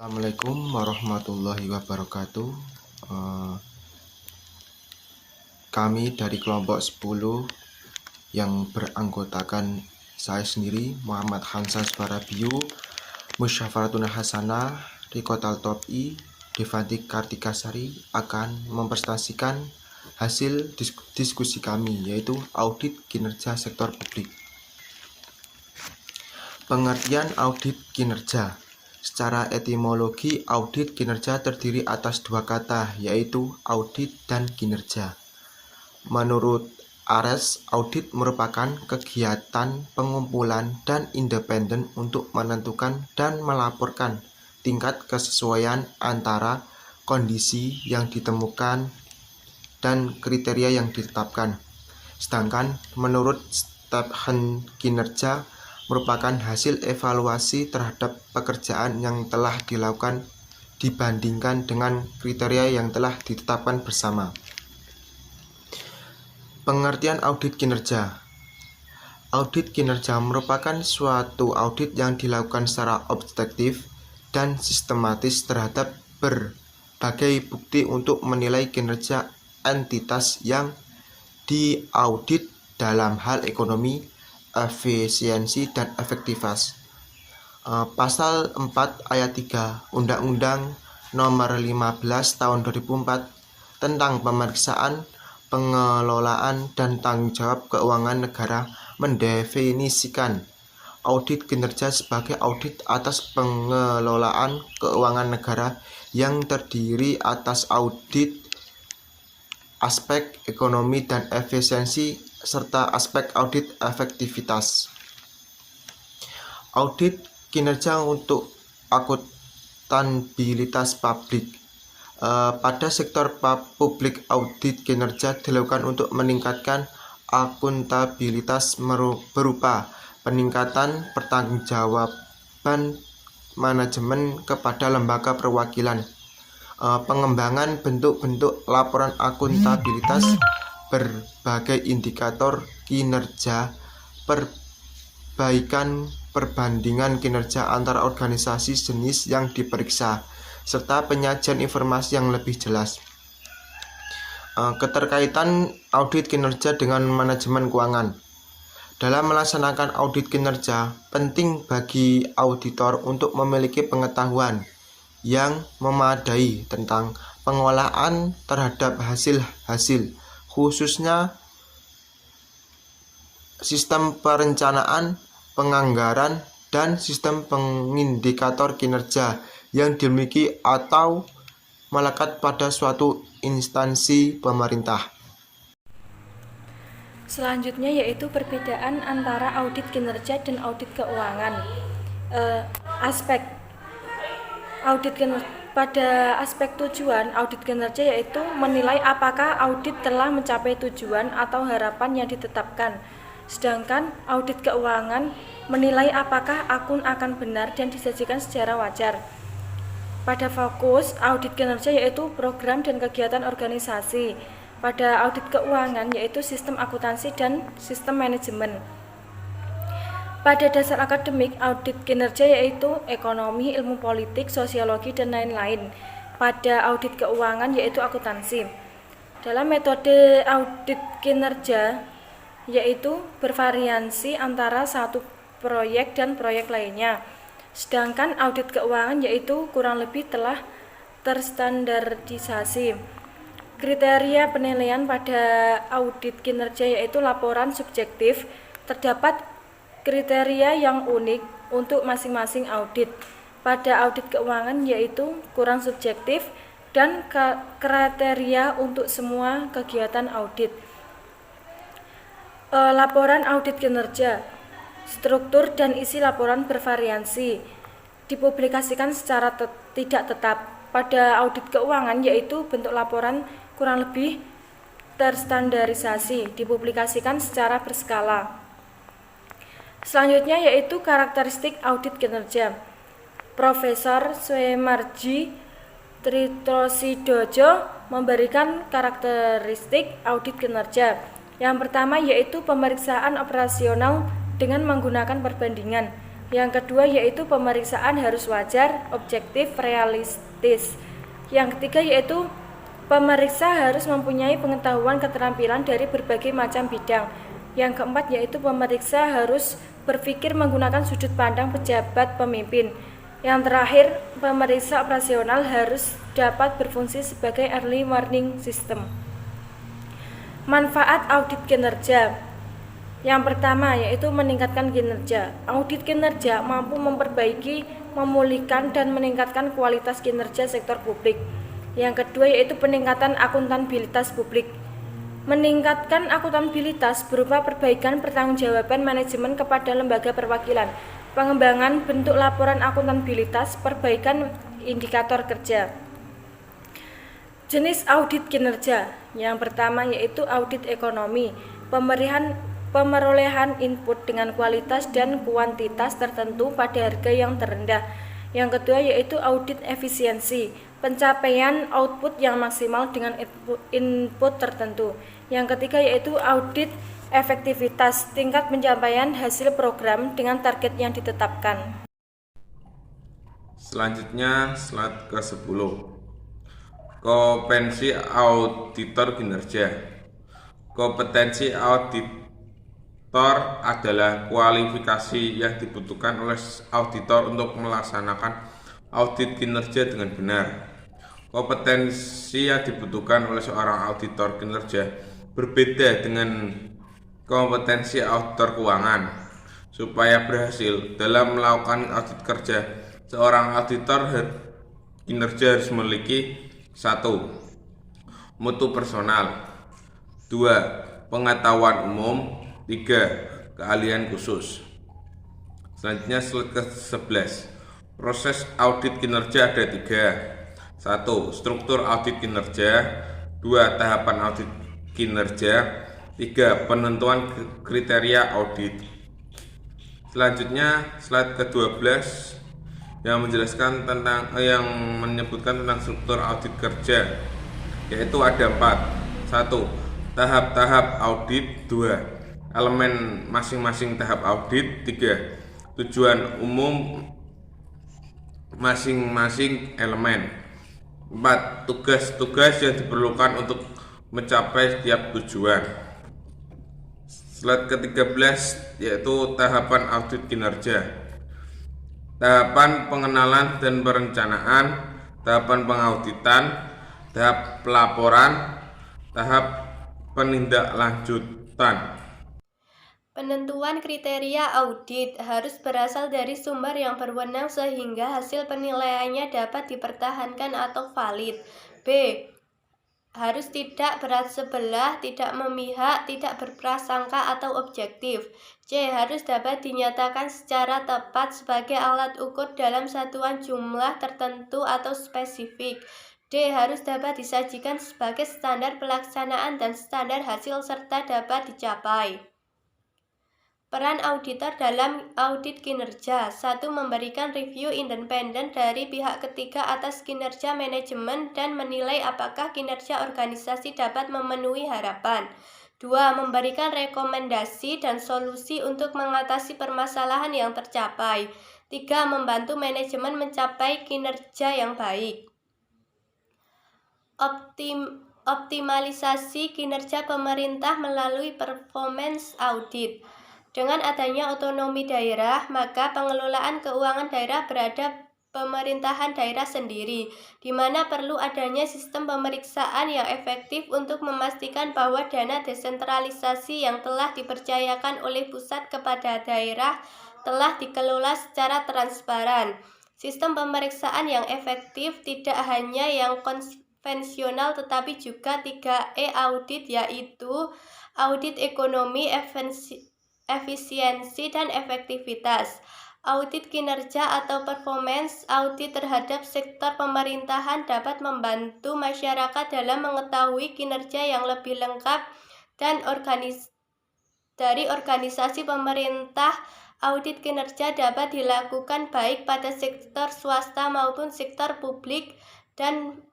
Assalamualaikum warahmatullahi wabarakatuh. Kami dari kelompok 10 yang beranggotakan saya sendiri, Muhammad Hansas Barabiu, Musyafaratun Hasanah, Riko Taltopi, Devanti Kartikasari akan mempresentasikan hasil diskusi kami, yaitu audit kinerja sektor publik. Pengertian audit kinerja. Secara etimologi, audit kinerja terdiri atas dua kata, yaitu audit dan kinerja. Menurut Ares, audit merupakan kegiatan pengumpulan dan independen untuk menentukan dan melaporkan tingkat kesesuaian antara kondisi yang ditemukan dan kriteria yang ditetapkan. Sedangkan menurut Stephen, kinerja merupakan hasil evaluasi terhadap pekerjaan yang telah dilakukan dibandingkan dengan kriteria yang telah ditetapkan bersama. Pengertian audit kinerja. Audit kinerja merupakan suatu audit yang dilakukan secara objektif dan sistematis terhadap berbagai bukti untuk menilai kinerja entitas yang diaudit dalam hal ekonomi, efisiensi, dan efektivitas. Pasal 4 ayat 3 Undang-Undang Nomor 15 Tahun 2004 tentang pemeriksaan, pengelolaan, dan tanggung jawab keuangan negara mendefinisikan audit kinerja sebagai audit atas pengelolaan keuangan negara yang terdiri atas audit aspek ekonomi dan efisiensi serta aspek audit efektivitas. Audit kinerja untuk akuntabilitas publik. Pada sektor publik, audit kinerja dilakukan untuk meningkatkan akuntabilitas berupa peningkatan pertanggungjawaban manajemen kepada lembaga perwakilan, pengembangan bentuk-bentuk laporan akuntabilitas, berbagai indikator kinerja, perbaikan perbandingan kinerja antara organisasi jenis yang diperiksa, serta penyajian informasi yang lebih jelas. Keterkaitan audit kinerja dengan manajemen keuangan. Dalam melaksanakan audit kinerja, penting bagi auditor untuk memiliki pengetahuan yang memadai tentang pengolahan terhadap hasil-hasil, khususnya sistem perencanaan, penganggaran, dan sistem pengindikator kinerja yang dimiliki atau melekat pada suatu instansi pemerintah. Selanjutnya yaitu perbedaan antara audit kinerja dan audit keuangan. Aspek audit kinerja. Pada aspek tujuan, audit kinerja yaitu menilai apakah audit telah mencapai tujuan atau harapan yang ditetapkan. Sedangkan audit keuangan menilai apakah akun akan benar dan disajikan secara wajar. Pada fokus audit kinerja yaitu program dan kegiatan organisasi. Pada audit keuangan yaitu sistem akuntansi dan sistem manajemen. Pada dasar akademik, audit kinerja yaitu ekonomi, ilmu politik, sosiologi, dan lain-lain. Pada audit keuangan yaitu akuntansi. Dalam metode audit kinerja yaitu bervariansi antara satu proyek dan proyek lainnya. Sedangkan audit keuangan yaitu kurang lebih telah terstandarisasi. Kriteria penilaian pada audit kinerja yaitu laporan subjektif. Terdapat kriteria yang unik untuk masing-masing audit. Pada audit keuangan yaitu kurang subjektif dan kriteria untuk semua kegiatan audit. Laporan audit kinerja. Struktur dan isi laporan bervariansi, dipublikasikan secara tidak tetap. Pada audit keuangan yaitu bentuk laporan kurang lebih terstandarisasi, dipublikasikan secara berskala. Selanjutnya yaitu karakteristik audit kinerja. Profesor Suemarji Tritrosidojo memberikan karakteristik audit kinerja. Yang pertama yaitu pemeriksaan operasional dengan menggunakan perbandingan. Yang kedua yaitu pemeriksaan harus wajar, objektif, realistis. Yang ketiga yaitu pemeriksa harus mempunyai pengetahuan keterampilan dari berbagai macam bidang. Yang keempat yaitu pemeriksa harus berpikir menggunakan sudut pandang pejabat pemimpin. Yang terakhir, pemeriksa operasional harus dapat berfungsi sebagai early warning system. Manfaat audit kinerja. Yang pertama yaitu meningkatkan kinerja. Audit kinerja mampu memperbaiki, memulihkan, dan meningkatkan kualitas kinerja sektor publik. Yang kedua yaitu peningkatan akuntabilitas publik. Meningkatkan akuntabilitas berupa perbaikan pertanggungjawaban manajemen kepada lembaga perwakilan, pengembangan bentuk laporan akuntabilitas, perbaikan indikator kerja. Jenis audit kinerja. Yang pertama yaitu audit ekonomi, pemerolehan input dengan kualitas dan kuantitas tertentu pada harga yang terendah. Yang kedua yaitu audit efisiensi, pencapaian output yang maksimal dengan input tertentu. Yang ketiga yaitu audit efektivitas, tingkat pencapaian hasil program dengan target yang ditetapkan. Selanjutnya slide ke-10. Kompetensi auditor kinerja. Kompetensi auditor adalah kualifikasi yang dibutuhkan oleh auditor untuk melaksanakan audit kinerja dengan benar. Kompetensi yang dibutuhkan oleh seorang auditor kinerja berbeda dengan kompetensi auditor keuangan. Supaya berhasil dalam melakukan audit kerja, seorang auditor kinerja harus memiliki 1. Mutu personal, 2. Pengetahuan umum, 3. Keahlian khusus. Selanjutnya slide ke-11. Proses audit kinerja ada 3. 1. Struktur audit kinerja, 2. Tahapan audit kinerja, 3. Penentuan kriteria audit. Selanjutnya slide ke-12 yang menjelaskan yang menyebutkan tentang struktur audit kerja, yaitu ada 4. 1. Tahap-tahap audit, 2. Elemen masing-masing tahap audit, 3. Tujuan umum masing-masing elemen, 4. Tugas-tugas yang diperlukan untuk mencapai setiap tujuan. Slide ke-13 yaitu tahapan audit kinerja. Tahapan pengenalan dan perencanaan, tahapan pengauditan, tahap pelaporan, tahap penindaklanjutan. Penentuan kriteria audit harus berasal dari sumber yang berwenang sehingga hasil penilaiannya dapat dipertahankan atau valid. B. Harus tidak berat sebelah, tidak memihak, tidak berprasangka atau objektif. C. Harus dapat dinyatakan secara tepat sebagai alat ukur dalam satuan jumlah tertentu atau spesifik. D. Harus dapat disajikan sebagai standar pelaksanaan dan standar hasil serta dapat dicapai. Peran auditor dalam audit kinerja. 1. Memberikan review independen dari pihak ketiga atas kinerja manajemen dan menilai apakah kinerja organisasi dapat memenuhi harapan. 2. Memberikan rekomendasi dan solusi untuk mengatasi permasalahan yang tercapai. 3. Membantu manajemen mencapai kinerja yang baik. Optimalisasi kinerja pemerintah melalui performance audit. Dengan adanya otonomi daerah, maka pengelolaan keuangan daerah berada pemerintahan daerah sendiri, di mana perlu adanya sistem pemeriksaan yang efektif untuk memastikan bahwa dana desentralisasi yang telah dipercayakan oleh pusat kepada daerah telah dikelola secara transparan. Sistem pemeriksaan yang efektif tidak hanya yang konvensional tetapi juga 3E audit, yaitu audit ekonomi, efisiensi, dan efektivitas. Audit kinerja atau performance audit terhadap sektor pemerintahan dapat membantu masyarakat dalam mengetahui kinerja yang lebih lengkap dan dari organisasi pemerintah. Audit kinerja dapat dilakukan baik pada sektor swasta maupun sektor publik dan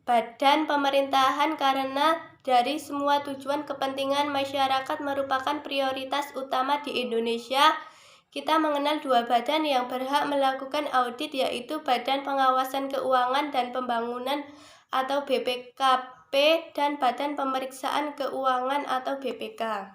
badan pemerintahan karena dari semua tujuan kepentingan masyarakat merupakan prioritas utama di Indonesia. Kita mengenal dua badan yang berhak melakukan audit, yaitu Badan Pengawasan Keuangan dan Pembangunan atau BPKP dan Badan Pemeriksaan Keuangan atau BPK.